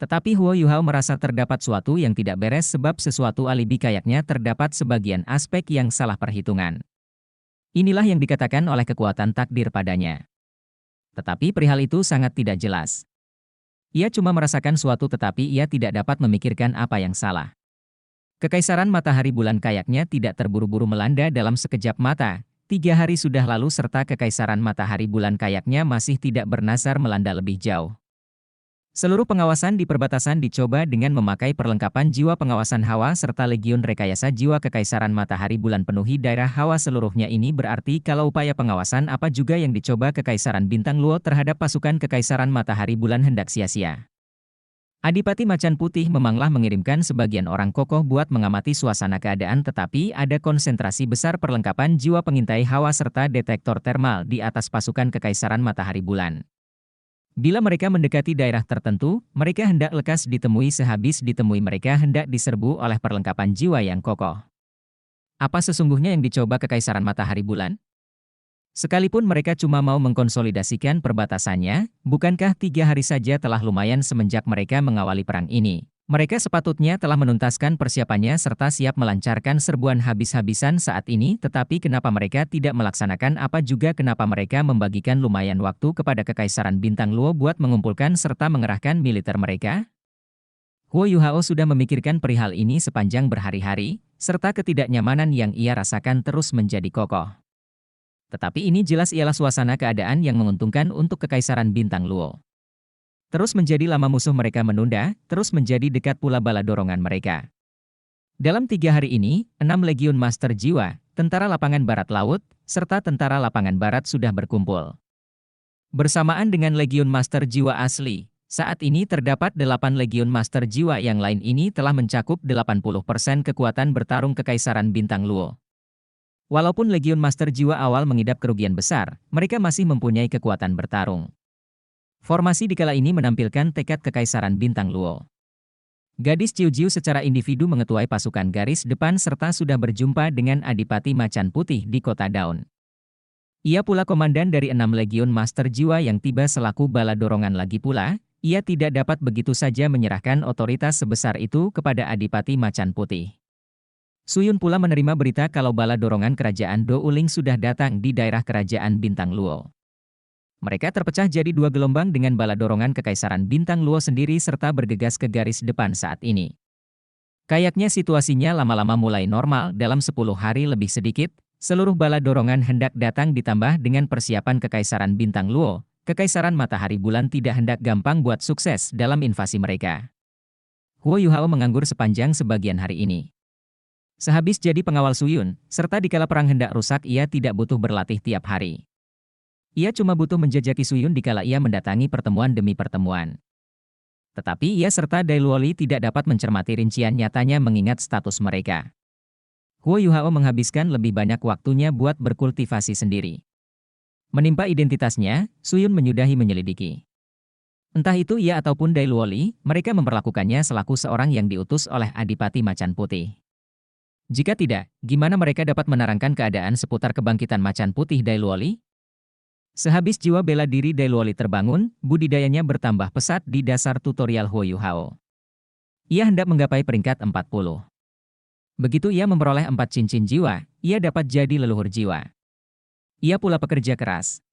Tetapi Huo Yuhao merasa terdapat suatu yang tidak beres sebab sesuatu alibi kayaknya terdapat sebagian aspek yang salah perhitungan. Inilah yang dikatakan oleh kekuatan takdir padanya. Tetapi perihal itu sangat tidak jelas. Ia cuma merasakan suatu tetapi ia tidak dapat memikirkan apa yang salah. Kekaisaran matahari bulan kayaknya tidak terburu-buru melanda dalam sekejap mata. 3 hari sudah lalu serta kekaisaran matahari bulan kayaknya masih tidak bernasar melanda lebih jauh. Seluruh pengawasan di perbatasan dicoba dengan memakai perlengkapan jiwa pengawasan hawa serta legiun rekayasa jiwa kekaisaran matahari bulan penuhi daerah hawa seluruhnya. Ini berarti kalau upaya pengawasan apa juga yang dicoba kekaisaran bintang Luo terhadap pasukan kekaisaran matahari bulan hendak sia-sia. Adipati Macan Putih memanglah mengirimkan sebagian orang kokoh buat mengamati suasana keadaan, tetapi ada konsentrasi besar perlengkapan jiwa pengintai hawa serta detektor termal di atas pasukan kekaisaran matahari bulan. Bila mereka mendekati daerah tertentu, mereka hendak lekas ditemui, sehabis ditemui mereka hendak diserbu oleh perlengkapan jiwa yang kokoh. Apa sesungguhnya yang dicoba kekaisaran matahari bulan? Sekalipun mereka cuma mau mengkonsolidasikan perbatasannya, bukankah 3 hari saja telah lumayan semenjak mereka mengawali perang ini? Mereka sepatutnya telah menuntaskan persiapannya serta siap melancarkan serbuan habis-habisan saat ini, tetapi kenapa mereka tidak melaksanakan apa juga? Kenapa mereka membagikan lumayan waktu kepada Kekaisaran Bintang Luo buat mengumpulkan serta mengerahkan militer mereka? Huo Yuhao sudah memikirkan perihal ini sepanjang berhari-hari, serta ketidaknyamanan yang ia rasakan terus menjadi kokoh. Tetapi ini jelas ialah suasana keadaan yang menguntungkan untuk Kekaisaran Bintang Luo. Terus menjadi lama musuh mereka menunda, terus menjadi dekat pula bala dorongan mereka. Dalam 3 hari ini, 6 Legiun Master Jiwa, Tentara Lapangan Barat Laut, serta Tentara Lapangan Barat sudah berkumpul. Bersamaan dengan Legiun Master Jiwa asli, saat ini terdapat 8 Legiun Master Jiwa yang lain. Ini telah mencakup 80% kekuatan bertarung Kekaisaran Bintang Luo. Walaupun Legiun Master Jiwa awal mengidap kerugian besar, mereka masih mempunyai kekuatan bertarung. Formasi di kala ini menampilkan tekad Kekaisaran Bintang Luo. Gadis Ciu-Jiu secara individu mengetuai pasukan garis depan serta sudah berjumpa dengan Adipati Macan Putih di Kota Daun. Ia pula komandan dari 6 Legiun Master Jiwa yang tiba selaku bala dorongan lagi pula. Ia tidak dapat begitu saja menyerahkan otoritas sebesar itu kepada Adipati Macan Putih. Suyun pula menerima berita kalau bala dorongan kerajaan Do Uling sudah datang di daerah kerajaan Bintang Luo. Mereka terpecah jadi 2 gelombang dengan bala dorongan Kekaisaran Bintang Luo sendiri serta bergegas ke garis depan saat ini. Kayaknya situasinya lama-lama mulai normal. Dalam 10 hari lebih sedikit, seluruh bala dorongan hendak datang ditambah dengan persiapan Kekaisaran Bintang Luo. Kekaisaran Matahari Bulan tidak hendak gampang buat sukses dalam invasi mereka. Huo Yuhao menganggur sepanjang sebagian hari ini. Sehabis jadi pengawal Suyun, serta dikala perang hendak rusak, ia tidak butuh berlatih tiap hari. Ia cuma butuh menjejaki Suyun dikala ia mendatangi pertemuan demi pertemuan. Tetapi ia serta Dai Luoli tidak dapat mencermati rincian nyatanya mengingat status mereka. Huo Yuhao menghabiskan lebih banyak waktunya buat berkultivasi sendiri. Menimpa identitasnya, Suyun menyudahi menyelidiki. Entah itu ia ataupun Dai Luoli, mereka memperlakukannya selaku seorang yang diutus oleh Adipati Macan Putih. Jika tidak, gimana mereka dapat menerangkan keadaan seputar kebangkitan Macan Putih Dai Luoli? Sehabis jiwa bela diri Dai Luoli terbangun, budidayanya bertambah pesat di dasar tutorial Huo Yuhao. Ia hendak menggapai peringkat 40. Begitu ia memperoleh 4 cincin jiwa, ia dapat jadi leluhur jiwa. Ia pula pekerja keras.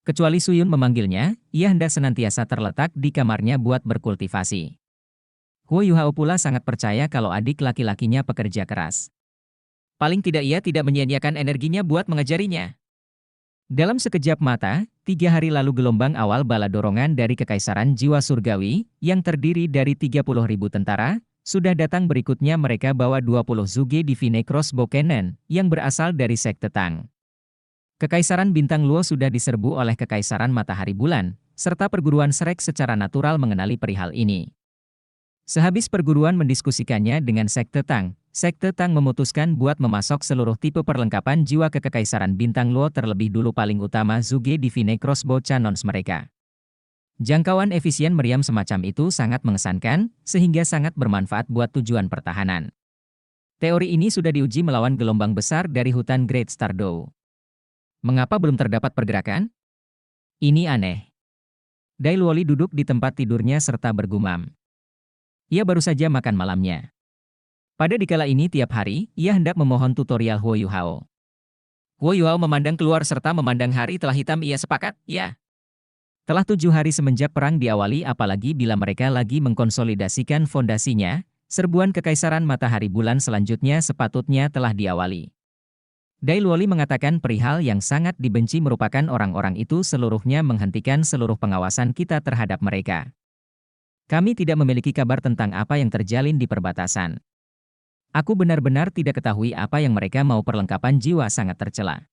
Kecuali Suyun memanggilnya, ia hendak senantiasa terletak di kamarnya buat berkultivasi. Huo Yuhao pula sangat percaya kalau adik laki-lakinya pekerja keras. Paling tidak ia tidak menyia-nyiakan energinya buat mengajarinya. Dalam sekejap mata, 3 hari lalu gelombang awal bala dorongan dari Kekaisaran Jiwa Surgawi, yang terdiri dari 30.000 tentara, sudah datang. Berikutnya mereka bawa 20 Zuge Divine Crossbow Cannon, yang berasal dari Sekte Tang. Kekaisaran Bintang Luo sudah diserbu oleh Kekaisaran Matahari Bulan, serta perguruan Shrek secara natural mengenali perihal ini. Sehabis perguruan mendiskusikannya dengan Sekte Tang memutuskan buat memasok seluruh tipe perlengkapan jiwa ke Kekaisaran Bintang Luo, terlebih dulu paling utama Zuge Divine Crossbow Cannons mereka. Jangkauan efisien meriam semacam itu sangat mengesankan, sehingga sangat bermanfaat buat tujuan pertahanan. Teori ini sudah diuji melawan gelombang besar dari hutan Great Stardow. Mengapa belum terdapat pergerakan? Ini aneh. Dai Luoli duduk di tempat tidurnya serta bergumam. Ia baru saja makan malamnya. Pada dikala ini tiap hari, ia hendak memohon tutorial Huo Yuhao. Huo Yuhao memandang keluar serta memandang hari telah hitam. Ia sepakat, ya. Telah 7 hari semenjak perang diawali, apalagi bila mereka lagi mengkonsolidasikan fondasinya, serbuan kekaisaran matahari bulan selanjutnya sepatutnya telah diawali. Dai Luoli mengatakan perihal yang sangat dibenci merupakan orang-orang itu seluruhnya menghentikan seluruh pengawasan kita terhadap mereka. Kami tidak memiliki kabar tentang apa yang terjalin di perbatasan. Aku benar-benar tidak ketahui apa yang mereka mau. Perlengkapan jiwa sangat tercela.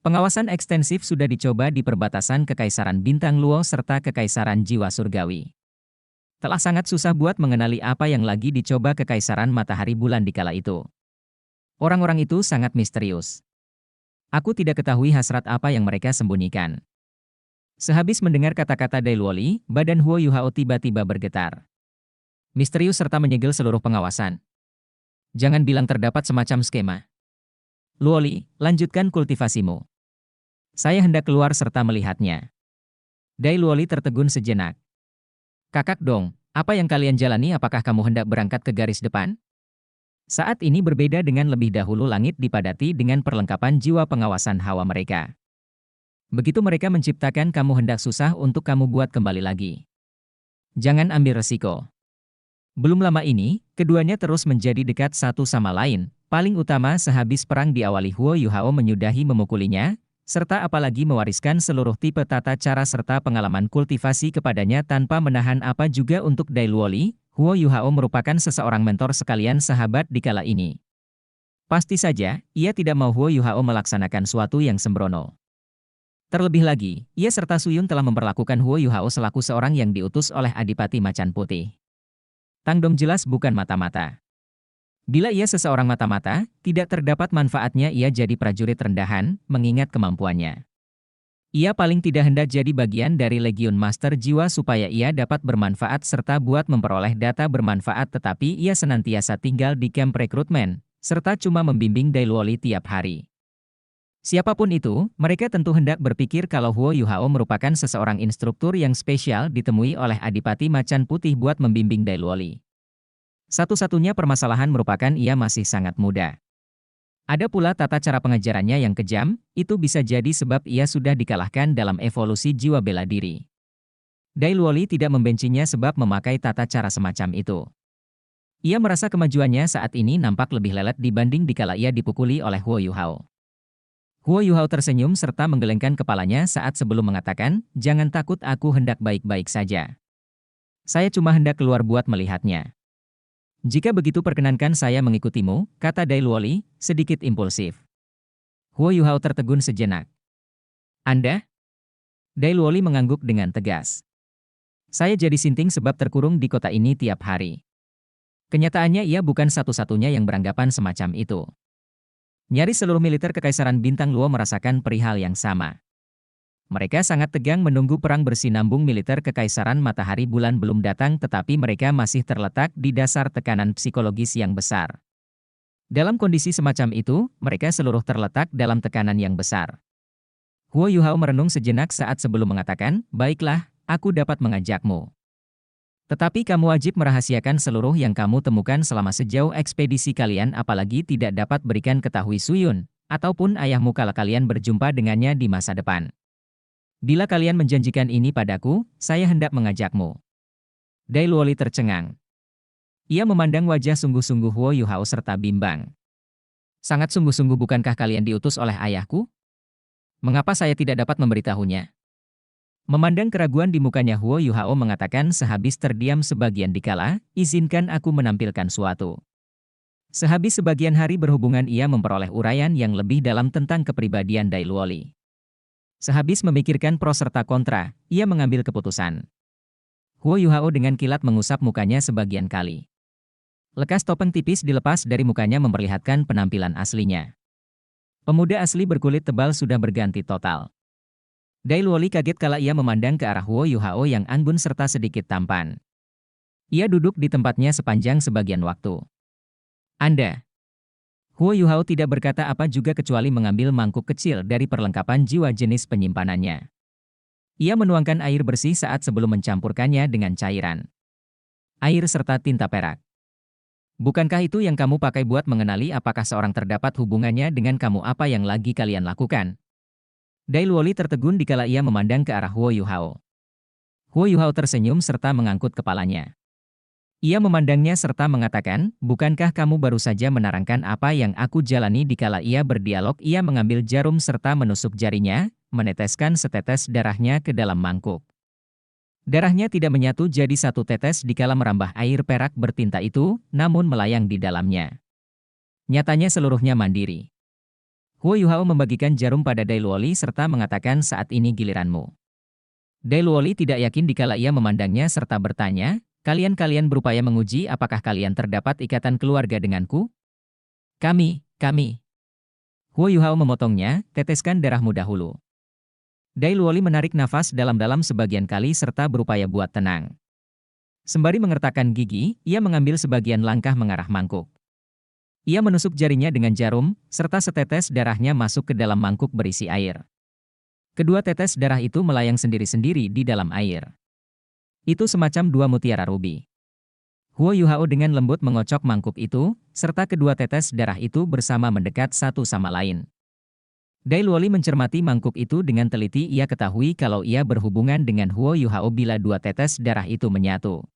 Pengawasan ekstensif sudah dicoba di perbatasan Kekaisaran Bintang Luo serta Kekaisaran Jiwa Surgawi. Telah sangat susah buat mengenali apa yang lagi dicoba Kekaisaran Matahari Bulan di kala itu. Orang-orang itu sangat misterius. Aku tidak ketahui hasrat apa yang mereka sembunyikan. Sehabis mendengar kata-kata Dai Luoli, badan Huo Yuhao tiba-tiba bergetar. Misterius serta menyegel seluruh pengawasan. Jangan bilang terdapat semacam skema. Luoli, lanjutkan kultivasimu. Saya hendak keluar serta melihatnya. Dai Luoli tertegun sejenak. Kakak dong, apa yang kalian jalani? Apakah kamu hendak berangkat ke garis depan? Saat ini berbeda dengan lebih dahulu, langit dipadati dengan perlengkapan jiwa pengawasan hawa mereka. Begitu mereka menciptakan, kamu hendak susah untuk kamu buat kembali lagi. Jangan ambil resiko. Belum lama ini, keduanya terus menjadi dekat satu sama lain, paling utama sehabis perang diawali Huo Yuhao menyudahi memukulinya, serta apalagi mewariskan seluruh tipe tata cara serta pengalaman kultivasi kepadanya tanpa menahan apa juga. Untuk Dai Luoli, Huo Yuhao merupakan seseorang mentor sekalian sahabat di kala ini. Pasti saja, ia tidak mau Huo Yuhao melaksanakan suatu yang sembrono. Terlebih lagi, ia serta Suyun telah memperlakukan Huo Yuhao selaku seorang yang diutus oleh Adipati Macan Putih. Tangdong jelas bukan mata-mata. Bila ia seseorang mata-mata, tidak terdapat manfaatnya ia jadi prajurit rendahan, mengingat kemampuannya. Ia paling tidak hendak jadi bagian dari Legiun Master Jiwa supaya ia dapat bermanfaat serta buat memperoleh data bermanfaat, tetapi ia senantiasa tinggal di camp rekrutmen, serta cuma membimbing Dai Luoli tiap hari. Siapapun itu, mereka tentu hendak berpikir kalau Huo Yuhao merupakan seseorang instruktur yang spesial ditemui oleh Adipati Macan Putih buat membimbing Dai Luoli. Satu-satunya permasalahan merupakan ia masih sangat muda. Ada pula tata cara pengajarannya yang kejam, itu bisa jadi sebab ia sudah dikalahkan dalam evolusi jiwa bela diri. Dai Luoli tidak membencinya sebab memakai tata cara semacam itu. Ia merasa kemajuannya saat ini nampak lebih lelet dibanding dikala ia dipukuli oleh Huo Yuhao. Huo Yuhao tersenyum serta menggelengkan kepalanya saat sebelum mengatakan, jangan takut, aku hendak baik-baik saja. Saya cuma hendak keluar buat melihatnya. Jika begitu perkenankan saya mengikutimu, kata Dai Luoli, sedikit impulsif. Huo Yuhao tertegun sejenak. Anda? Dai Luoli mengangguk dengan tegas. Saya jadi sinting sebab terkurung di kota ini tiap hari. Kenyataannya ia bukan satu-satunya yang beranggapan semacam itu. Nyaris seluruh militer Kekaisaran Bintang Luo merasakan perihal yang sama. Mereka sangat tegang menunggu perang bersinambung. Militer Kekaisaran Matahari Bulan belum datang, tetapi mereka masih terletak di dasar tekanan psikologis yang besar. Dalam kondisi semacam itu, mereka seluruh terletak dalam tekanan yang besar. Huo Yuhao merenung sejenak saat sebelum mengatakan, baiklah, aku dapat mengajakmu. Tetapi kamu wajib merahasiakan seluruh yang kamu temukan selama sejauh ekspedisi kalian, apalagi tidak dapat berikan ketahui Suyun, ataupun ayahmu kalau kalian berjumpa dengannya di masa depan. Bila kalian menjanjikan ini padaku, saya hendak mengajakmu. Dai Luoli tercengang. Ia memandang wajah sungguh-sungguh Huo Yuhao serta bimbang. Sangat sungguh-sungguh, bukankah kalian diutus oleh ayahku? Mengapa saya tidak dapat memberitahunya? Memandang keraguan di mukanya Huo Yuhao mengatakan sehabis terdiam sebagian dikala, izinkan aku menampilkan suatu. Sehabis sebagian hari berhubungan ia memperoleh uraian yang lebih dalam tentang kepribadian Dai Luoli. Sehabis memikirkan pro serta kontra, ia mengambil keputusan. Huo Yuhao dengan kilat mengusap mukanya sebagian kali. Lekas topeng tipis dilepas dari mukanya memperlihatkan penampilan aslinya. Pemuda asli berkulit tebal sudah berganti total. Dai Luoli kaget kala ia memandang ke arah Huo Yuhao yang anggun serta sedikit tampan. Ia duduk di tempatnya sepanjang sebagian waktu. Anda? Huo Yuhao tidak berkata apa juga kecuali mengambil mangkuk kecil dari perlengkapan jiwa jenis penyimpanannya. Ia menuangkan air bersih saat sebelum mencampurkannya dengan cairan. air serta tinta perak. Bukankah itu yang kamu pakai buat mengenali apakah seorang terdapat hubungannya dengan kamu apa yang lagi kalian lakukan? Dai Luoli tertegun dikala ia memandang ke arah Huo Yuhao. Huo Yuhao tersenyum serta mengangkut kepalanya. Ia memandangnya serta mengatakan, bukankah kamu baru saja menerangkan apa yang aku jalani dikala ia berdialog? Ia mengambil jarum serta menusuk jarinya, meneteskan setetes darahnya ke dalam mangkuk. Darahnya tidak menyatu jadi satu tetes dikala merambah air perak bertinta itu, namun melayang di dalamnya. Nyatanya seluruhnya mandiri. Huo Yuhao membagikan jarum pada Dai Luoli serta mengatakan saat ini giliranmu. Dai Luoli tidak yakin dikala ia memandangnya serta bertanya, kalian berupaya menguji apakah kalian terdapat ikatan keluarga denganku? Kami. Huo Yuhao memotongnya, teteskan darahmu dahulu. Dai Luoli menarik nafas dalam-dalam sebagian kali serta berupaya buat tenang. Sembari mengertakkan gigi, ia mengambil sebagian langkah mengarah mangkuk. Ia menusuk jarinya dengan jarum, serta setetes darahnya masuk ke dalam mangkuk berisi air. Kedua tetes darah itu melayang sendiri-sendiri di dalam air. Itu semacam dua mutiara rubi. Huo Yuhao dengan lembut mengocok mangkuk itu, serta kedua tetes darah itu bersama mendekat satu sama lain. Dai Luoli mencermati mangkuk itu dengan teliti. Ia ketahui kalau ia berhubungan dengan Huo Yuhao bila dua tetes darah itu menyatu.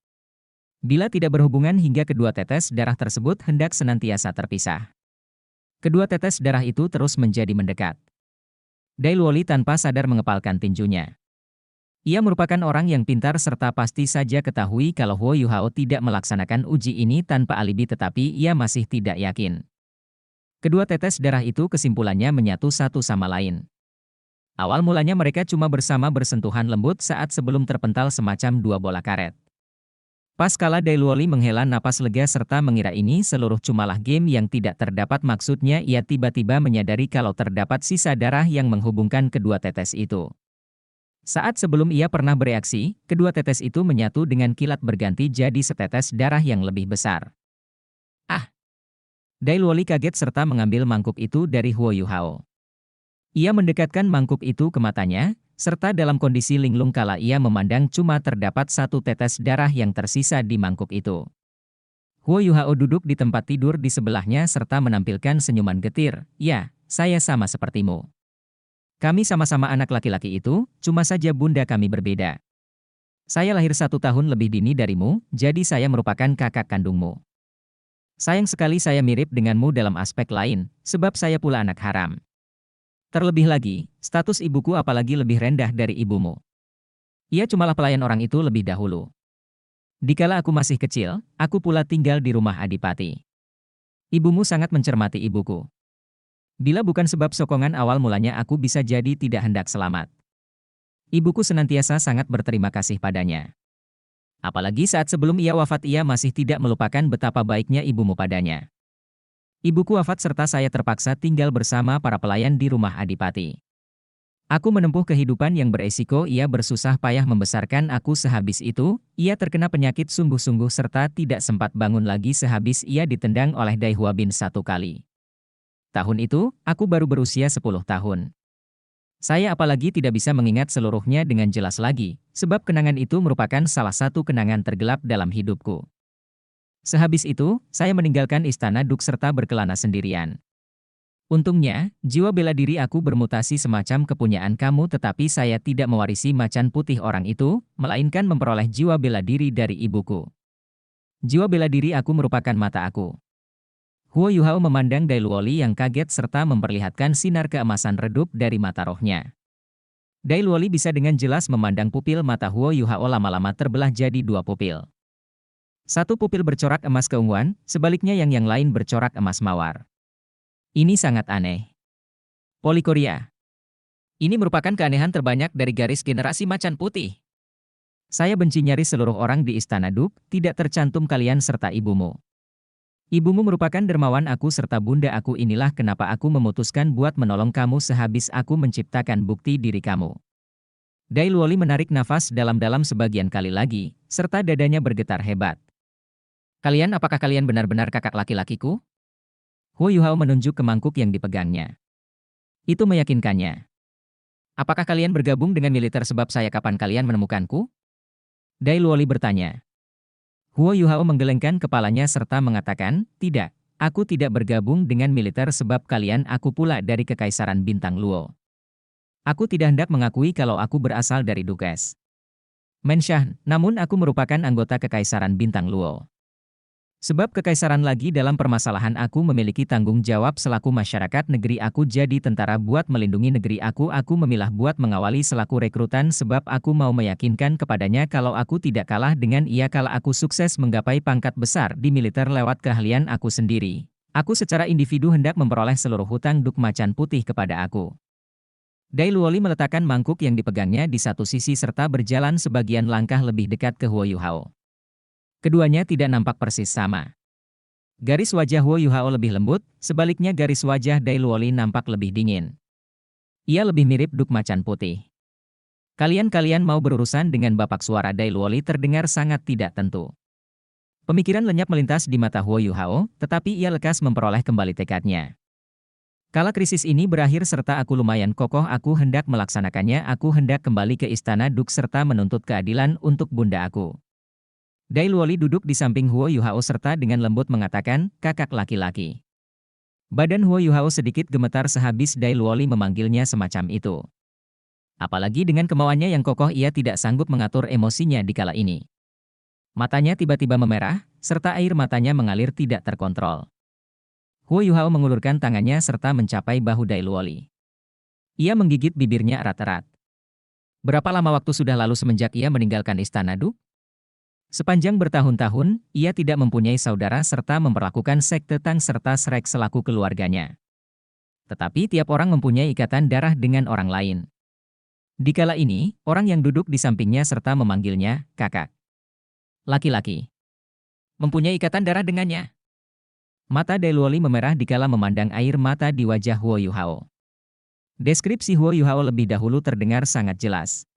Bila tidak berhubungan hingga kedua tetes darah tersebut hendak senantiasa terpisah. Kedua tetes darah itu terus menjadi mendekat. Dai Luoli tanpa sadar mengepalkan tinjunya. Ia merupakan orang yang pintar serta pasti saja ketahui kalau Huo Yuhao tidak melaksanakan uji ini tanpa alibi, tetapi ia masih tidak yakin. Kedua tetes darah itu kesimpulannya menyatu satu sama lain. Awal mulanya mereka cuma bersama bersentuhan lembut saat sebelum terpental semacam dua bola karet. Pas kala Dai Luoli menghela napas lega serta mengira ini seluruh cumalah game yang tidak terdapat maksudnya, ia tiba-tiba menyadari kalau terdapat sisa darah yang menghubungkan kedua tetes itu. Saat sebelum ia pernah bereaksi, kedua tetes itu menyatu dengan kilat berganti jadi setetes darah yang lebih besar. Dai Luoli kaget serta mengambil mangkuk itu dari Huo Yuhao. Ia mendekatkan mangkuk itu ke matanya, serta dalam kondisi linglung kala ia memandang cuma terdapat satu tetes darah yang tersisa di mangkuk itu. Huo Yuhao duduk di tempat tidur di sebelahnya serta menampilkan senyuman getir. Ya, saya sama sepertimu. Kami sama-sama anak laki-laki itu, cuma saja bunda kami berbeda. Saya lahir 1 tahun lebih dini darimu, jadi saya merupakan kakak kandungmu. Sayang sekali saya mirip denganmu dalam aspek lain, sebab saya pula anak haram. Terlebih lagi, status ibuku apalagi lebih rendah dari ibumu. Ia cumalah pelayan orang itu lebih dahulu. Dikala aku masih kecil, aku pula tinggal di rumah adipati. Ibumu sangat mencermati ibuku. Bila bukan sebab sokongan awal mulanya aku bisa jadi tidak hendak selamat. Ibuku senantiasa sangat berterima kasih padanya. Apalagi saat sebelum ia wafat ia masih tidak melupakan betapa baiknya ibumu padanya. Ibuku wafat serta saya terpaksa tinggal bersama para pelayan di rumah adipati. Aku menempuh kehidupan yang beresiko, ia bersusah payah membesarkan aku, sehabis itu, ia terkena penyakit sungguh-sungguh serta tidak sempat bangun lagi sehabis ia ditendang oleh Dai Hua Bin 1 kali. Tahun itu, aku baru berusia 10 tahun. Saya apalagi tidak bisa mengingat seluruhnya dengan jelas lagi, sebab kenangan itu merupakan salah satu kenangan tergelap dalam hidupku. Sehabis itu, saya meninggalkan istana Duk serta berkelana sendirian. Untungnya, jiwa bela diri aku bermutasi semacam kepunyaan kamu, tetapi saya tidak mewarisi macan putih orang itu, melainkan memperoleh jiwa bela diri dari ibuku. Jiwa bela diri aku merupakan mata aku. Huo Yuhao memandang Dai Luoli yang kaget serta memperlihatkan sinar keemasan redup dari mata rohnya. Dai Luoli bisa dengan jelas memandang pupil mata Huo Yuhao lama-lama terbelah jadi 2 pupil. Satu pupil bercorak emas keunguan, sebaliknya yang lain bercorak emas mawar. Ini sangat aneh. Polikoria. Ini merupakan keanehan terbanyak dari garis generasi macan putih. Saya benci nyaris seluruh orang di istana Duk, tidak tercantum kalian serta ibumu. Ibumu merupakan dermawan aku serta bunda aku, inilah kenapa aku memutuskan buat menolong kamu sehabis aku menciptakan bukti diri kamu. Dai Luoli menarik nafas dalam-dalam sebagian kali lagi, serta dadanya bergetar hebat. Apakah kalian benar-benar kakak laki-lakiku? Huo Yuhao menunjuk ke mangkuk yang dipegangnya. Itu meyakinkannya. Apakah kalian bergabung dengan militer sebab saya kapan kalian menemukanku? Dai Luoli bertanya. Huo Yuhao menggelengkan kepalanya serta mengatakan, tidak, aku tidak bergabung dengan militer sebab kalian aku pula dari Kekaisaran Bintang Luo. Aku tidak hendak mengakui kalau aku berasal dari Dukes Menshan, namun aku merupakan anggota Kekaisaran Bintang Luo. Sebab kekaisaran lagi dalam permasalahan aku memiliki tanggung jawab selaku masyarakat negeri aku jadi tentara buat melindungi negeri aku memilah buat mengawali selaku rekrutan sebab aku mau meyakinkan kepadanya kalau aku tidak kalah dengan ia kalau aku sukses menggapai pangkat besar di militer lewat keahlian aku sendiri. Aku secara individu hendak memperoleh seluruh hutang Duk Macan Putih kepada aku. Dai Luoli meletakkan mangkuk yang dipegangnya di satu sisi serta berjalan sebagian langkah lebih dekat ke Huo Yuhao. Keduanya tidak nampak persis sama. Garis wajah Huo Yuhao lebih lembut, sebaliknya garis wajah Dai Luoli nampak lebih dingin. Ia lebih mirip Duk Macan Putih. Kalian mau berurusan dengan bapak, suara Dai Luoli terdengar sangat tidak tentu. Pemikiran lenyap melintas di mata Huo Yuhao, tetapi ia lekas memperoleh kembali tekadnya. Kala krisis ini berakhir serta aku lumayan kokoh, aku hendak melaksanakannya, aku hendak kembali ke istana Duk serta menuntut keadilan untuk bunda aku. Dai Luoli duduk di samping Huo Yuhao serta dengan lembut mengatakan, kakak laki-laki. Badan Huo Yuhao sedikit gemetar sehabis Dai Luoli memanggilnya semacam itu. Apalagi dengan kemauannya yang kokoh ia tidak sanggup mengatur emosinya di kala ini. Matanya tiba-tiba memerah, serta air matanya mengalir tidak terkontrol. Huo Yuhao mengulurkan tangannya serta mencapai bahu Dai Luoli. Ia menggigit bibirnya erat-erat. Berapa lama waktu sudah lalu semenjak ia meninggalkan istana Duk? Sepanjang bertahun-tahun, ia tidak mempunyai saudara serta memperlakukan sekte Tang serta Srek selaku keluarganya. Tetapi tiap orang mempunyai ikatan darah dengan orang lain. Di kala ini, orang yang duduk di sampingnya serta memanggilnya, kakak. Laki-laki. Mempunyai ikatan darah dengannya. Mata Dai Luoli memerah dikala memandang air mata di wajah Huo Yuhao. Deskripsi Huo Yuhao lebih dahulu terdengar sangat jelas.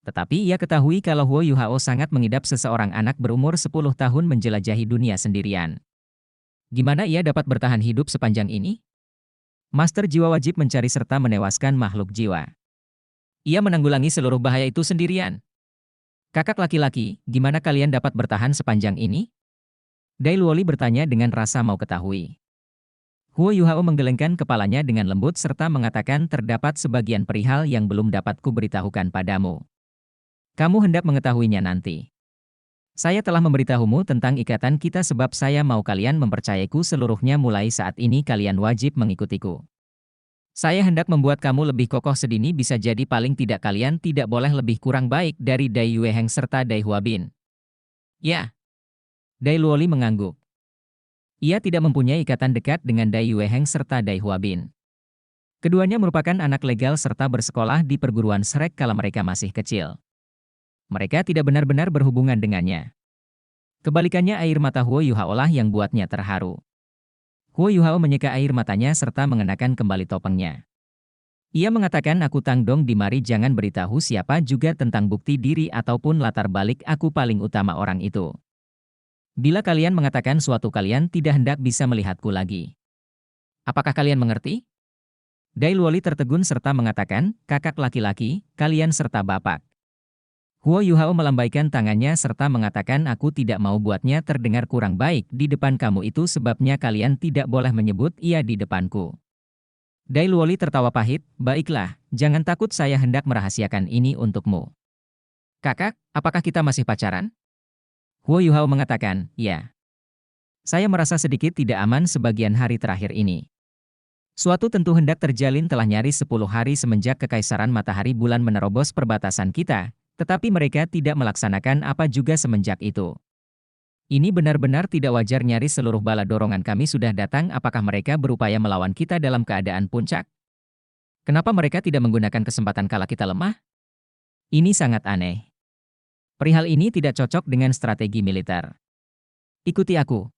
Tetapi ia ketahui kalau Huo Yuhao sangat mengidap seseorang anak berumur 10 tahun menjelajahi dunia sendirian. Gimana ia dapat bertahan hidup sepanjang ini? Master jiwa wajib mencari serta menewaskan makhluk jiwa. Ia menanggulangi seluruh bahaya itu sendirian. Kakak laki-laki, gimana kalian dapat bertahan sepanjang ini? Dai Luoli bertanya dengan rasa mau ketahui. Huo Yuhao menggelengkan kepalanya dengan lembut serta mengatakan terdapat sebagian perihal yang belum dapat kuberitahukan padamu. Kamu hendak mengetahuinya nanti. Saya telah memberitahumu tentang ikatan kita sebab saya mau kalian mempercayaiku seluruhnya, mulai saat ini kalian wajib mengikutiku. Saya hendak membuat kamu lebih kokoh sedini bisa jadi, paling tidak kalian tidak boleh lebih kurang baik dari Dai Yueheng serta Dai Huabin. Ya. Dai Luoli mengangguk. Ia tidak mempunyai ikatan dekat dengan Dai Yueheng serta Dai Huabin. Keduanya merupakan anak legal serta bersekolah di perguruan Srek kala mereka masih kecil. Mereka tidak benar-benar berhubungan dengannya. Kebalikannya air mata Huo Yuhao lah yang buatnya terharu. Huo Yuhao menyeka air matanya serta mengenakan kembali topengnya. Ia mengatakan, aku Tang Dong di mari, jangan beritahu siapa juga tentang bukti diri ataupun latar balik aku paling utama orang itu. Bila kalian mengatakan suatu, kalian tidak hendak bisa melihatku lagi. Apakah kalian mengerti? Dai Luoli tertegun serta mengatakan, kakak laki-laki, kalian serta bapak. Huo Yuhao melambaikan tangannya serta mengatakan, aku tidak mau buatnya terdengar kurang baik di depan kamu, itu sebabnya kalian tidak boleh menyebut ia di depanku. Dai Luoli tertawa pahit, baiklah, jangan takut, saya hendak merahasiakan ini untukmu. Kakak, apakah kita masih pacaran? Huo Yuhao mengatakan, ya. Saya merasa sedikit tidak aman sebagian hari terakhir ini. Suatu tentu hendak terjalin telah nyaris 10 hari semenjak Kekaisaran Matahari Bulan menerobos perbatasan kita. Tetapi mereka tidak melaksanakan apa juga semenjak itu. Ini benar-benar tidak wajar, nyaris seluruh bala dorongan kami sudah datang, apakah mereka berupaya melawan kita dalam keadaan puncak? Kenapa mereka tidak menggunakan kesempatan kala kita lemah? Ini sangat aneh. Perihal ini tidak cocok dengan strategi militer. Ikuti aku.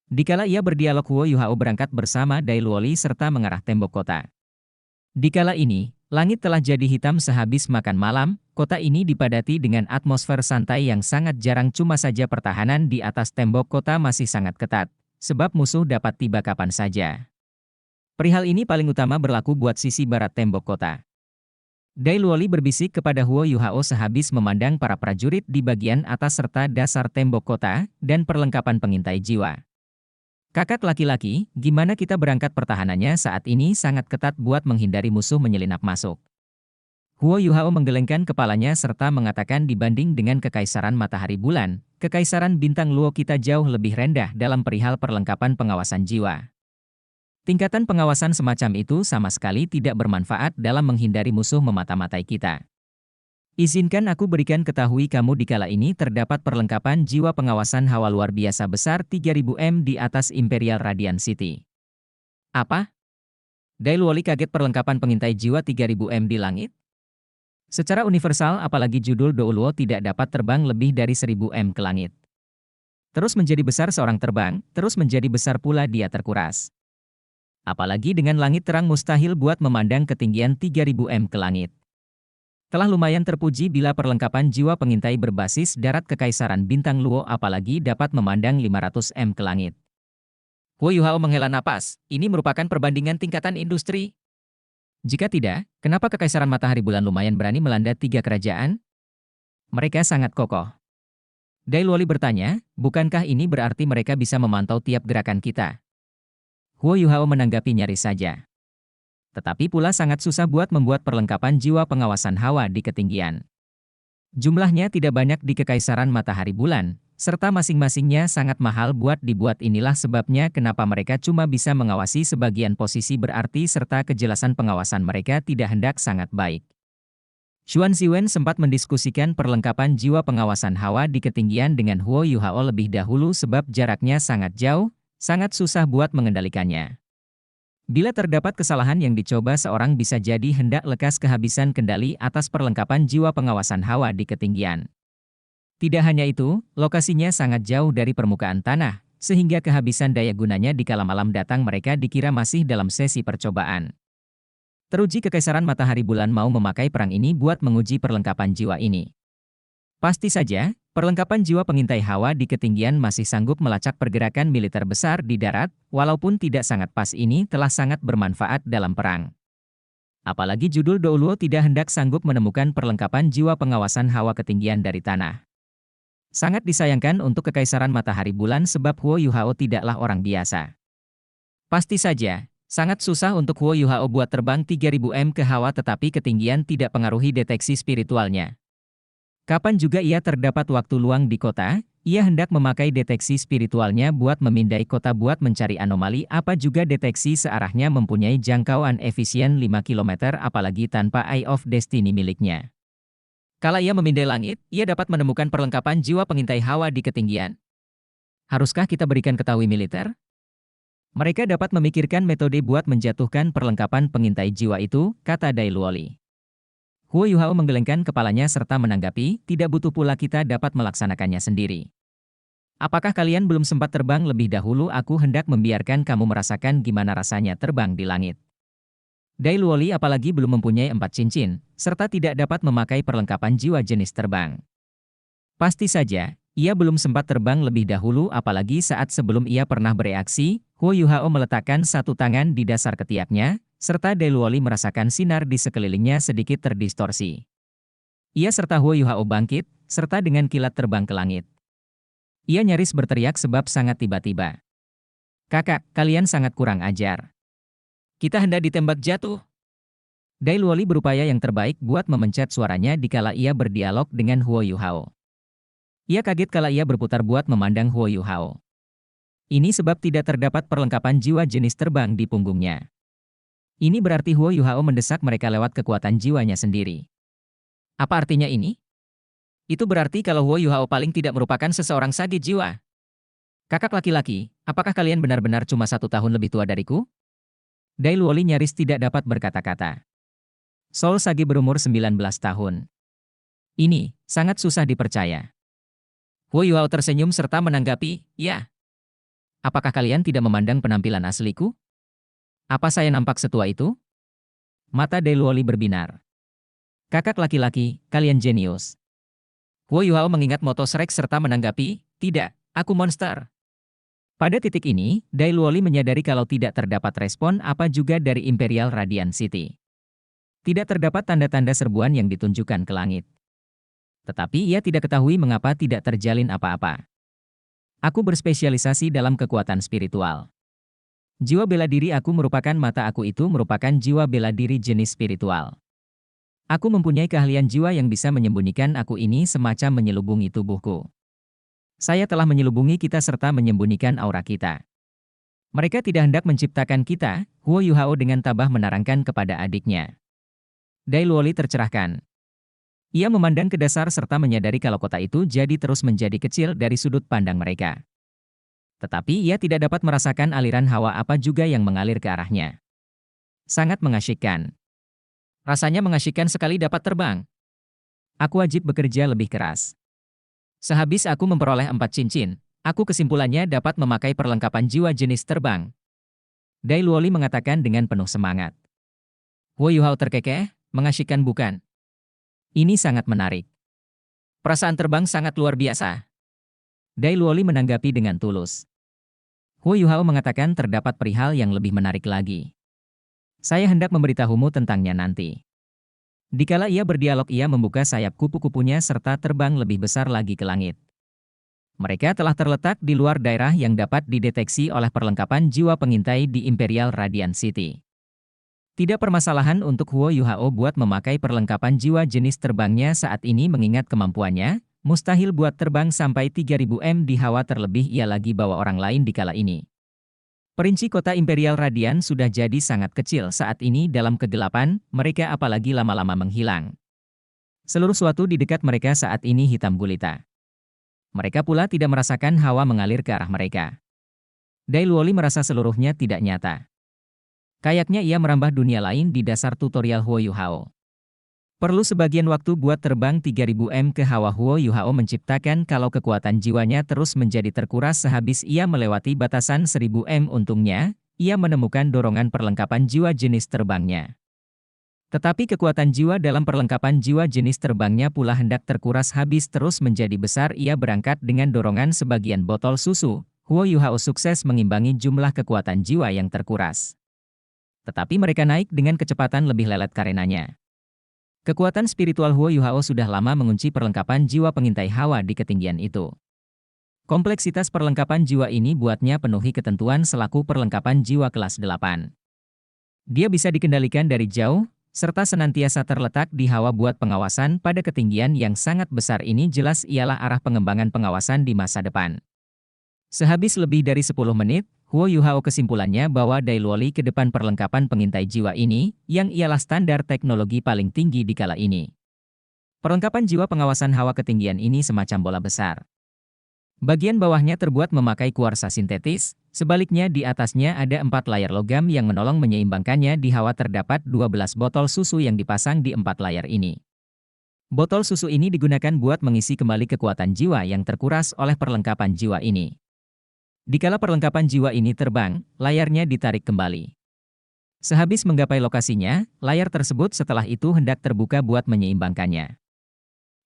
Dikala ia berdialog, Huo Yuhao berangkat bersama Dai Luoli serta mengarah tembok kota. Dikala ini, langit telah jadi hitam sehabis makan malam. Kota ini dipadati dengan atmosfer santai yang sangat jarang, cuma saja pertahanan di atas tembok kota masih sangat ketat, sebab musuh dapat tiba kapan saja. Perihal ini paling utama berlaku buat sisi barat tembok kota. Dai Luoli berbisik kepada Huo Yuhao sehabis memandang para prajurit di bagian atas serta dasar tembok kota dan perlengkapan pengintai jiwa. Kakak laki-laki, gimana kita berangkat pertahanannya saat ini sangat ketat buat menghindari musuh menyelinap masuk. Huo Yuhao menggelengkan kepalanya serta mengatakan dibanding dengan Kekaisaran Matahari Bulan, Kekaisaran Bintang Luo kita jauh lebih rendah dalam perihal perlengkapan pengawasan jiwa. Tingkatan pengawasan semacam itu sama sekali tidak bermanfaat dalam menghindari musuh memata-matai kita. Izinkan aku berikan ketahui kamu di kala ini terdapat perlengkapan jiwa pengawasan hawa luar biasa besar 3000 m di atas Imperial Radiant City. Apa? Dai Luoli kaget perlengkapan pengintai jiwa 3000 m di langit? Secara universal apalagi judul Douluo tidak dapat terbang lebih dari 1000 m ke langit. Terus menjadi besar seorang terbang, terus menjadi besar pula dia terkuras. Apalagi dengan langit terang mustahil buat memandang ketinggian 3000 m ke langit. Telah lumayan terpuji bila perlengkapan jiwa pengintai berbasis darat Kekaisaran Bintang Luo apalagi dapat memandang 500 m ke langit. Huo Yuhao menghela napas, ini merupakan perbandingan tingkatan industri. Jika tidak, kenapa Kekaisaran Matahari Bulan lumayan berani melanda 3 kerajaan? Mereka sangat kokoh. Dai Luoli bertanya, bukankah ini berarti mereka bisa memantau tiap gerakan kita? Huo Yuhao menanggapi nyaris saja. Tetapi pula sangat susah buat membuat perlengkapan jiwa pengawasan hawa di ketinggian. Jumlahnya tidak banyak di Kekaisaran Matahari Bulan, serta masing-masingnya sangat mahal buat dibuat inilah sebabnya kenapa mereka cuma bisa mengawasi sebagian posisi berarti serta kejelasan pengawasan mereka tidak hendak sangat baik. Xuan Ziwen sempat mendiskusikan perlengkapan jiwa pengawasan hawa di ketinggian dengan Huo Yuhao lebih dahulu sebab jaraknya sangat jauh, sangat susah buat mengendalikannya. Bila terdapat kesalahan yang dicoba seorang bisa jadi hendak lekas kehabisan kendali atas perlengkapan jiwa pengawasan hawa di ketinggian. Tidak hanya itu, lokasinya sangat jauh dari permukaan tanah, sehingga kehabisan daya gunanya di kala malam datang mereka dikira masih dalam sesi percobaan. Teruji Kekaisaran Matahari Bulan mau memakai perang ini buat menguji perlengkapan jiwa ini. Pasti saja, perlengkapan jiwa pengintai hawa di ketinggian masih sanggup melacak pergerakan militer besar di darat, walaupun tidak sangat pas ini telah sangat bermanfaat dalam perang. Apalagi judul Douluo tidak hendak sanggup menemukan perlengkapan jiwa pengawasan hawa ketinggian dari tanah. Sangat disayangkan untuk Kekaisaran Matahari Bulan sebab Huo Yuhao tidaklah orang biasa. Pasti saja, sangat susah untuk Huo Yuhao buat terbang 3000 m ke hawa tetapi ketinggian tidak pengaruhi deteksi spiritualnya. Kapan juga ia terdapat waktu luang di kota, ia hendak memakai deteksi spiritualnya buat memindai kota buat mencari anomali apa juga deteksi searahnya mempunyai jangkauan efisien 5 km apalagi tanpa Eye of Destiny miliknya. Kala ia memindai langit, ia dapat menemukan perlengkapan jiwa pengintai hawa di ketinggian. Haruskah kita berikan ketahui militer? Mereka dapat memikirkan metode buat menjatuhkan perlengkapan pengintai jiwa itu, kata Dai Luoli. Huo Yuhao menggelengkan kepalanya serta menanggapi, tidak butuh pula kita dapat melaksanakannya sendiri. Apakah kalian belum sempat terbang lebih dahulu? Aku hendak membiarkan kamu merasakan gimana rasanya terbang di langit. Dai Luoli apalagi belum mempunyai 4 cincin, serta tidak dapat memakai perlengkapan jiwa jenis terbang. Pasti saja, ia belum sempat terbang lebih dahulu apalagi saat sebelum ia pernah bereaksi, Huo Yuhao meletakkan satu tangan di dasar ketiaknya, serta Dai Luoli merasakan sinar di sekelilingnya sedikit terdistorsi. Ia serta Huo Yuhao bangkit, serta dengan kilat terbang ke langit. Ia nyaris berteriak sebab sangat tiba-tiba. Kakak, kalian sangat kurang ajar. Kita hendak ditembak jatuh. Dai Luoli berupaya yang terbaik buat memencet suaranya dikala ia berdialog dengan Huo Yuhao. Ia kaget kala ia berputar buat memandang Huo Yuhao. Ini sebab tidak terdapat perlengkapan jiwa jenis terbang di punggungnya. Ini berarti Huo Yuhao mendesak mereka lewat kekuatan jiwanya sendiri. Apa artinya ini? Itu berarti kalau Huo Yuhao paling tidak merupakan seseorang sage jiwa. Kakak laki-laki, apakah kalian benar-benar cuma 1 tahun lebih tua dariku? Dai Luoli nyaris tidak dapat berkata-kata. Soul Sage berumur 19 tahun. Ini sangat susah dipercaya. Huo Yuhao tersenyum serta menanggapi, ya. Apakah kalian tidak memandang penampilan asliku? Apa saya nampak setua itu? Mata Dai Luoli berbinar. Kakak laki-laki, kalian jenius. Huo Yuhao mengingat moto Shrek serta menanggapi, tidak, aku monster. Pada titik ini, Dai Luoli menyadari kalau tidak terdapat respon apa juga dari Imperial Radiant City. Tidak terdapat tanda-tanda serbuan yang ditunjukkan ke langit. Tetapi ia tidak ketahui mengapa tidak terjalin apa-apa. Aku berspesialisasi dalam kekuatan spiritual. Jiwa bela diri aku merupakan mata aku itu merupakan jiwa bela diri jenis spiritual. Aku mempunyai keahlian jiwa yang bisa menyembunyikan aku ini semacam menyelubungi tubuhku. Saya telah menyelubungi kita serta menyembunyikan aura kita. Mereka tidak hendak menciptakan kita, Huo Yuhao dengan tabah menerangkan kepada adiknya. Dai Luoli tercerahkan. Ia memandang ke dasar serta menyadari kalau kota itu jadi terus menjadi kecil dari sudut pandang mereka. Tetapi ia tidak dapat merasakan aliran hawa apa juga yang mengalir ke arahnya. Sangat mengasyikkan. Rasanya mengasyikkan sekali dapat terbang. Aku wajib bekerja lebih keras. Sehabis aku memperoleh 4 cincin, aku kesimpulannya dapat memakai perlengkapan jiwa jenis terbang. Dai Luoli mengatakan dengan penuh semangat. Huo Yuhao terkekeh, mengasyikkan bukan? Ini sangat menarik. Perasaan terbang sangat luar biasa. Dai Luoli menanggapi dengan tulus. Huo Yuhao mengatakan terdapat perihal yang lebih menarik lagi. Saya hendak memberitahumu tentangnya nanti. Dikala ia berdialog ia membuka sayap kupu-kupunya serta terbang lebih besar lagi ke langit. Mereka telah terletak di luar daerah yang dapat dideteksi oleh perlengkapan jiwa pengintai di Imperial Radiant City. Tidak permasalahan untuk Huo Yuhao buat memakai perlengkapan jiwa jenis terbangnya saat ini mengingat kemampuannya, mustahil buat terbang sampai 3000 m di hawa terlebih ia lagi bawa orang lain di kala ini. Perinci kota Imperial Radiant sudah jadi sangat kecil saat ini dalam kegelapan, mereka apalagi lama-lama menghilang. Seluruh suatu di dekat mereka saat ini hitam gulita. Mereka pula tidak merasakan hawa mengalir ke arah mereka. Dai Luoli merasa seluruhnya tidak nyata. Kayaknya ia merambah dunia lain di dasar tutorial Huo Yuhao. Perlu sebagian waktu buat terbang 3000 m ke hawa. Huo Yuhao menciptakan kalau kekuatan jiwanya terus menjadi terkuras sehabis ia melewati batasan 1000 m. Untungnya, ia menemukan dorongan perlengkapan jiwa jenis terbangnya. Tetapi kekuatan jiwa dalam perlengkapan jiwa jenis terbangnya pula hendak terkuras habis terus menjadi besar. Ia berangkat dengan dorongan sebagian botol susu. Huo Yuhao sukses mengimbangi jumlah kekuatan jiwa yang terkuras. Tetapi mereka naik dengan kecepatan lebih lelet karenanya. Kekuatan spiritual Huo Yuhao sudah lama mengunci perlengkapan jiwa pengintai hawa di ketinggian itu. Kompleksitas perlengkapan jiwa ini buatnya penuhi ketentuan selaku perlengkapan jiwa kelas 8. Dia bisa dikendalikan dari jauh, serta senantiasa terletak di hawa buat pengawasan pada ketinggian yang sangat besar ini jelas ialah arah pengembangan pengawasan di masa depan. Sehabis lebih dari 10 menit, Huo Yuhao kesimpulannya bahwa Dai Luoli ke depan perlengkapan pengintai jiwa ini, yang ialah standar teknologi paling tinggi di kala ini. Perlengkapan jiwa pengawasan hawa ketinggian ini semacam bola besar. Bagian bawahnya terbuat memakai kuarsa sintetis, sebaliknya di atasnya ada 4 layar logam yang menolong menyeimbangkannya. Di hawa terdapat 12 botol susu yang dipasang di 4 layar ini. Botol susu ini digunakan buat mengisi kembali kekuatan jiwa yang terkuras oleh perlengkapan jiwa ini. Dikala perlengkapan jiwa ini terbang, layarnya ditarik kembali. Sehabis menggapai lokasinya, layar tersebut setelah itu hendak terbuka buat menyeimbangkannya.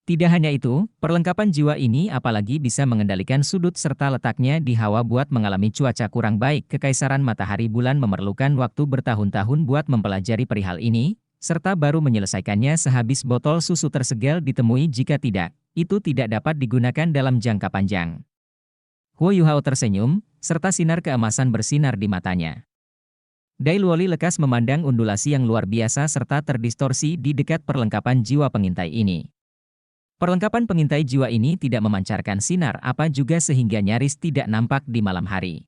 Tidak hanya itu, perlengkapan jiwa ini apalagi bisa mengendalikan sudut serta letaknya di hawa buat mengalami cuaca kurang baik. Kekaisaran matahari bulan memerlukan waktu bertahun-tahun buat mempelajari perihal ini, serta baru menyelesaikannya sehabis botol susu tersegel ditemui. Jika tidak, itu tidak dapat digunakan dalam jangka panjang. Huo Yuhao tersenyum, serta sinar keemasan bersinar di matanya. Dai Luoli lekas memandang undulasi yang luar biasa serta terdistorsi di dekat perlengkapan jiwa pengintai ini. Perlengkapan pengintai jiwa ini tidak memancarkan sinar apa juga sehingga nyaris tidak nampak di malam hari.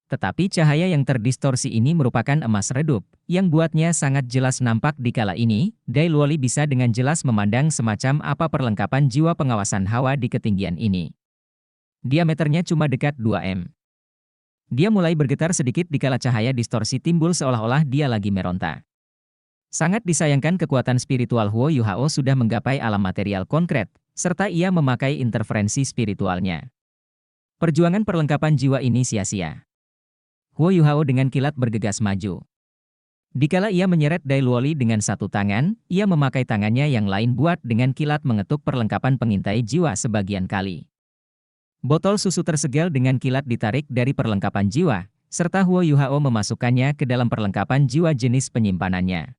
Tetapi cahaya yang terdistorsi ini merupakan emas redup, yang buatnya sangat jelas nampak di kala ini. Dai Luoli bisa dengan jelas memandang semacam apa perlengkapan jiwa pengawasan hawa di ketinggian ini. Diameternya cuma dekat 2 m. Dia mulai bergetar sedikit dikala cahaya distorsi timbul seolah-olah dia lagi meronta. Sangat disayangkan kekuatan spiritual Huo Yuhao sudah menggapai alam material konkret, serta ia memakai interferensi spiritualnya. Perjuangan perlengkapan jiwa ini sia-sia. Huo Yuhao dengan kilat bergegas maju. Dikala ia menyeret Dai Luoli dengan satu tangan, ia memakai tangannya yang lain buat dengan kilat mengetuk perlengkapan pengintai jiwa sebagian kali. Botol susu tersegel dengan kilat ditarik dari perlengkapan jiwa, serta Huo Yuhao memasukkannya ke dalam perlengkapan jiwa jenis penyimpanannya.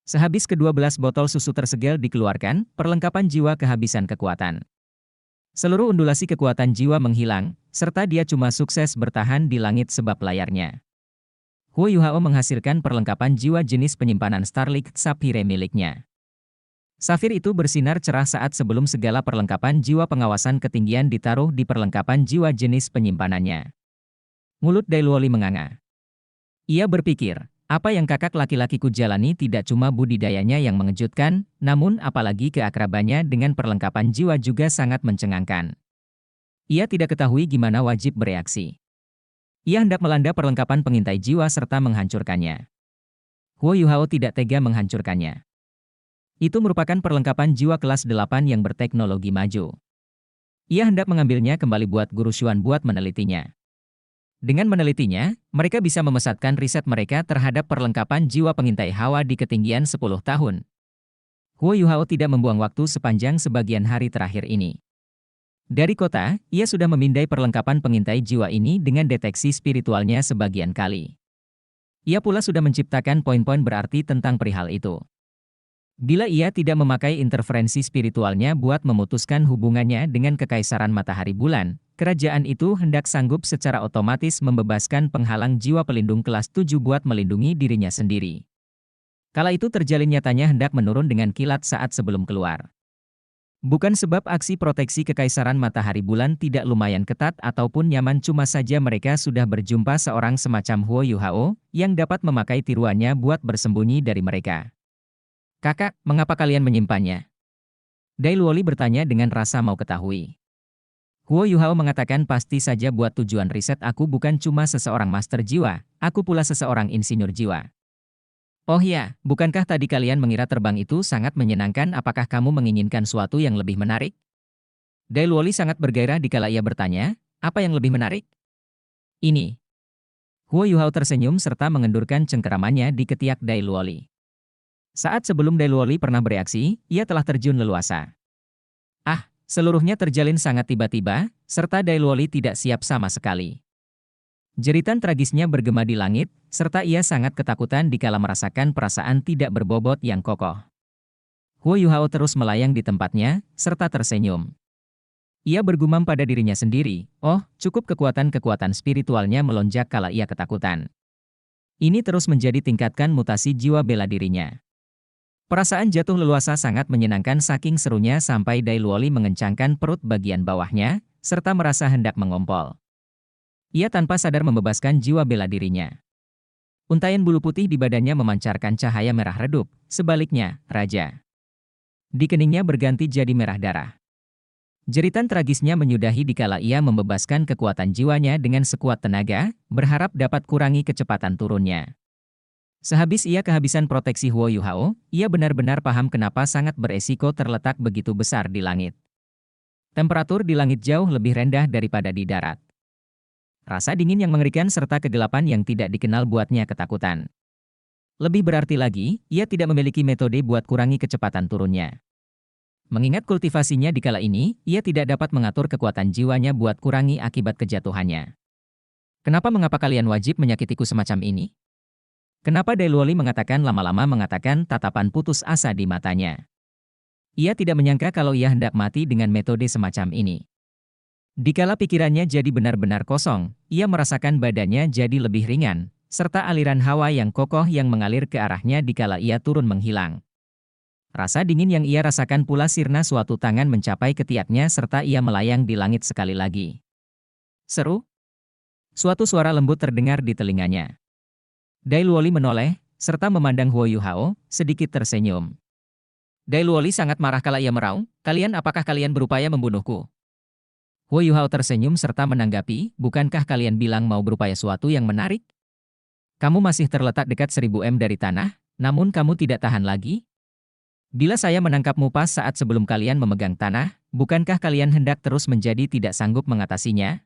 Sehabis ke-12 botol susu tersegel dikeluarkan, perlengkapan jiwa kehabisan kekuatan. Seluruh undulasi kekuatan jiwa menghilang, serta dia cuma sukses bertahan di langit sebab layarnya. Huo Yuhao menghasilkan perlengkapan jiwa jenis penyimpanan Starlight Sapphire miliknya. Safir itu bersinar cerah saat sebelum segala perlengkapan jiwa pengawasan ketinggian ditaruh di perlengkapan jiwa jenis penyimpanannya. Mulut Dailuoli menganga. Ia berpikir, apa yang kakak laki-lakiku jalani tidak cuma budidayanya yang mengejutkan, namun apalagi keakrabannya dengan perlengkapan jiwa juga sangat mencengangkan. Ia tidak ketahui gimana wajib bereaksi. Ia hendak melanda perlengkapan pengintai jiwa serta menghancurkannya. Huo Yuhao tidak tega menghancurkannya. Itu merupakan perlengkapan jiwa kelas 8 yang berteknologi maju. Ia hendak mengambilnya kembali buat Guru Xuan buat menelitinya. Dengan menelitinya, mereka bisa memesatkan riset mereka terhadap perlengkapan jiwa pengintai hawa di ketinggian 10 tahun. Huo Yuhao tidak membuang waktu sepanjang sebagian hari terakhir ini. Dari kota, ia sudah memindai perlengkapan pengintai jiwa ini dengan deteksi spiritualnya sebagian kali. Ia pula sudah menciptakan poin-poin berarti tentang perihal itu. Bila ia tidak memakai interferensi spiritualnya buat memutuskan hubungannya dengan Kekaisaran Matahari Bulan, kerajaan itu hendak sanggup secara otomatis membebaskan penghalang jiwa pelindung kelas 7 buat melindungi dirinya sendiri. Kala itu terjalin nyatanya hendak menurun dengan kilat saat sebelum keluar. Bukan sebab aksi proteksi Kekaisaran Matahari Bulan tidak lumayan ketat ataupun nyaman, cuma saja mereka sudah berjumpa seorang semacam Huo Yuhao yang dapat memakai tiruannya buat bersembunyi dari mereka. Kakak, mengapa kalian menyimpannya? Dailuoli bertanya dengan rasa mau ketahui. Huo Yuhao mengatakan pasti saja buat tujuan riset aku bukan cuma seseorang master jiwa, aku pula seseorang insinyur jiwa. Oh ya, bukankah tadi kalian mengira terbang itu sangat menyenangkan, apakah kamu menginginkan suatu yang lebih menarik? Dailuoli sangat bergairah dikala ia bertanya, apa yang lebih menarik? Ini. Huo Yuhao tersenyum serta mengendurkan cengkeramannya di ketiak Dailuoli. Saat sebelum Dailuoli pernah bereaksi, ia telah terjun leluasa. Seluruhnya terjalin sangat tiba-tiba, serta Dailuoli tidak siap sama sekali. Jeritan tragisnya bergema di langit, serta ia sangat ketakutan dikala merasakan perasaan tidak berbobot yang kokoh. Huo Yuhao terus melayang di tempatnya, serta tersenyum. Ia bergumam pada dirinya sendiri, oh, cukup kekuatan-kekuatan spiritualnya melonjak kala ia ketakutan. Ini terus menjadi tingkatkan mutasi jiwa bela dirinya. Perasaan jatuh leluasa sangat menyenangkan, saking serunya sampai Dailuoli mengencangkan perut bagian bawahnya, serta merasa hendak mengompol. Ia tanpa sadar membebaskan jiwa bela dirinya. Untaian bulu putih di badannya memancarkan cahaya merah redup, sebaliknya, raja. Di keningnya berganti jadi merah darah. Jeritan tragisnya menyudahi dikala ia membebaskan kekuatan jiwanya dengan sekuat tenaga, berharap dapat kurangi kecepatan turunnya. Sehabis ia kehabisan proteksi Huo Yuhao, ia benar-benar paham kenapa sangat beresiko terletak begitu besar di langit. Temperatur di langit jauh lebih rendah daripada di darat. Rasa dingin yang mengerikan serta kegelapan yang tidak dikenal buatnya ketakutan. Lebih berarti lagi, ia tidak memiliki metode buat kurangi kecepatan turunnya. Mengingat kultivasinya di kala ini, ia tidak dapat mengatur kekuatan jiwanya buat kurangi akibat kejatuhannya. Mengapa kalian wajib menyakitiku semacam ini? Kenapa Dailuoli mengatakan lama-lama mengatakan tatapan putus asa di matanya. Ia tidak menyangka kalau ia hendak mati dengan metode semacam ini. Dikala pikirannya jadi benar-benar kosong, ia merasakan badannya jadi lebih ringan, serta aliran hawa yang kokoh yang mengalir ke arahnya dikala ia turun menghilang. Rasa dingin yang ia rasakan pula sirna suatu tangan mencapai ketiaknya serta ia melayang di langit sekali lagi. Seru? Suatu suara lembut terdengar di telinganya. Dailuoli menoleh, serta memandang Huo Yuhao, sedikit tersenyum. Dailuoli sangat marah kala ia meraung, apakah kalian berupaya membunuhku? Huo Yuhao tersenyum serta menanggapi, bukankah kalian bilang mau berupaya suatu yang menarik? Kamu masih terletak dekat 1000 m dari tanah, namun kamu tidak tahan lagi? Bila saya menangkapmu pas saat sebelum kalian memegang tanah, bukankah kalian hendak terus menjadi tidak sanggup mengatasinya?